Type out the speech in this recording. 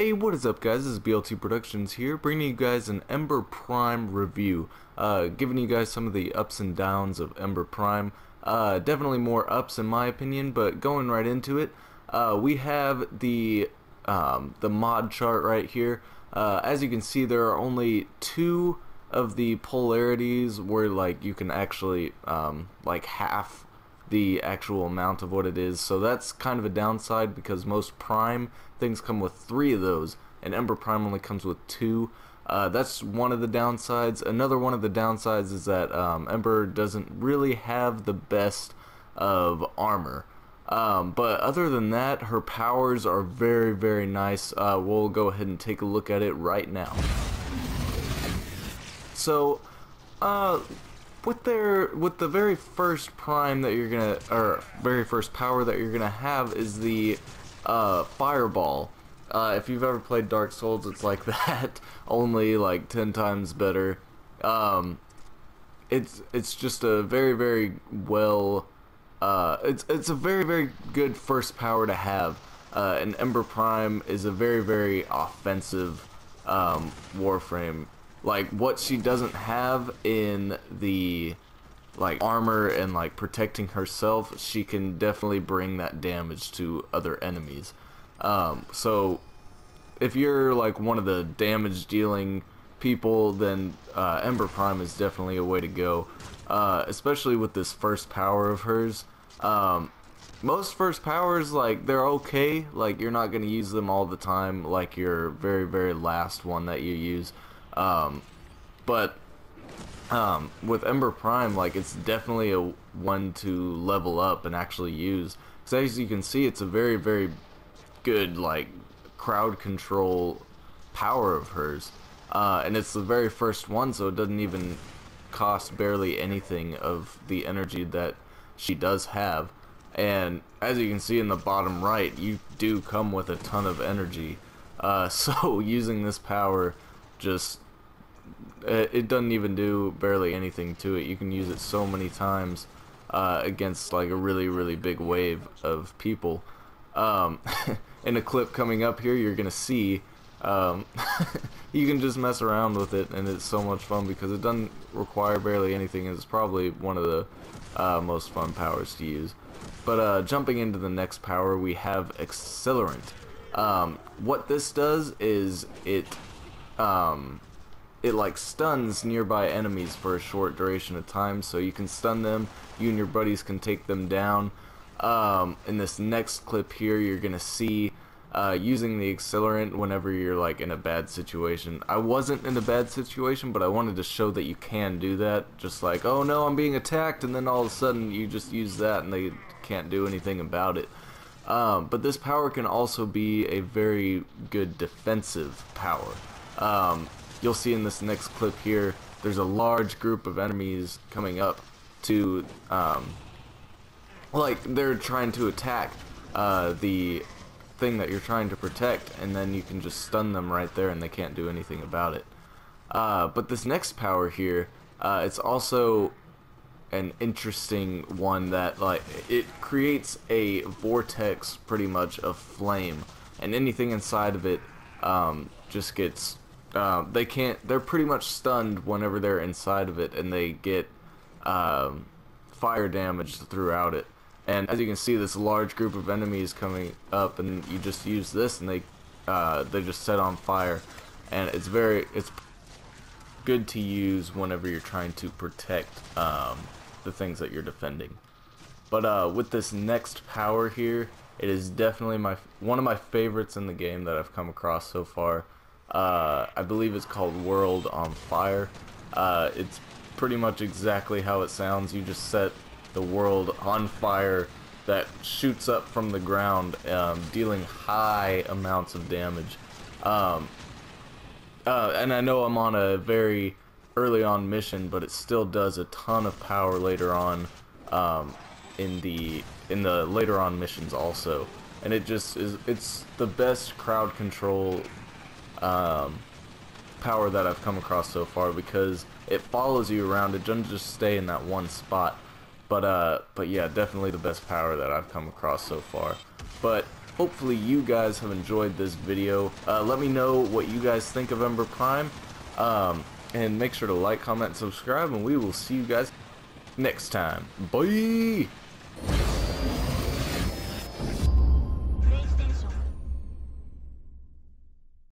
Hey, what is up guys, this is BLT Productions here, bringing you guys an Ember Prime review, giving you guys some of the ups and downs of Ember Prime. Definitely more ups in my opinion, but going right into it, we have the mod chart right here. As you can see, there are only two of the polarities where like you can actually like half the actual amount of what it is, so that's kind of a downside because most Prime things come with 3 of those and Ember Prime only comes with 2. That's one of the downsides. Another one of the downsides is that Ember doesn't really have the best of armor, but other than that, her powers are very nice. We'll go ahead and take a look at it right now. So with the very first prime that you're gonna, or very first power that you're gonna have is the fireball. If you've ever played Dark Souls, it's like that, only like 10 times better. It's just a very well, it's a very good first power to have. And Ember Prime is a very offensive Warframe. Like, what she doesn't have in the like armor and like protecting herself, she can definitely bring that damage to other enemies. So if you're like one of the damage dealing people, then Ember Prime is definitely a way to go, especially with this first power of hers. Most first powers, like, they're okay, like you're not going to use them all the time like your very last one that you use. But with Ember Prime, like, it's definitely a one to level up and actually use, because as you can see, it's a very good like crowd control power of hers, and it's the very first one, so it doesn't even cost barely anything of the energy that she does have. And as you can see in the bottom right, you do come with a ton of energy, so using this power, just it doesn't even do barely anything to it. You can use it so many times against like a really big wave of people. In a clip coming up here, you're gonna see you can just mess around with it, and it's so much fun because it doesn't require barely anything, and it's probably one of the most fun powers to use. But jumping into the next power, we have Accelerant. What this does is it like stuns nearby enemies for a short duration of time, so you can stun them, you and your buddies can take them down. In this next clip here, you're gonna see using the Accelerant whenever you're like in a bad situation. I wasn't in a bad situation, but I wanted to show that you can do that, just like, oh no, I'm being attacked, and then all of a sudden you just use that and they can't do anything about it. But this power can also be a very good defensive power. You'll see in this next clip here, there's a large group of enemies coming up to, like, they're trying to attack the thing that you're trying to protect, and then you can just stun them right there and they can't do anything about it. But this next power here, it's also an interesting one that, like, it creates a vortex pretty much of flame, and anything inside of it just gets they're pretty much stunned whenever they're inside of it, and they get fire damage throughout it. And as you can see, this large group of enemies coming up, and you just use this and they just set on fire, and it's good to use whenever you're trying to protect the things that you're defending. But with this next power here, it is definitely one of my favorites in the game that I've come across so far. I believe it's called World on Fire. It's pretty much exactly how it sounds. You just set the world on fire that shoots up from the ground, dealing high amounts of damage. And I know I'm on a very early on mission, but it still does a ton of power later on in the later on missions also. And it just is, it's the best crowd control power that I've come across so far, because it follows you around. It doesn't just stay in that one spot, But yeah, definitely the best power that I've come across so far. But hopefully you guys have enjoyed this video. Let me know what you guys think of Ember Prime. And make sure to like, comment, and subscribe, and we will see you guys next time. Bye!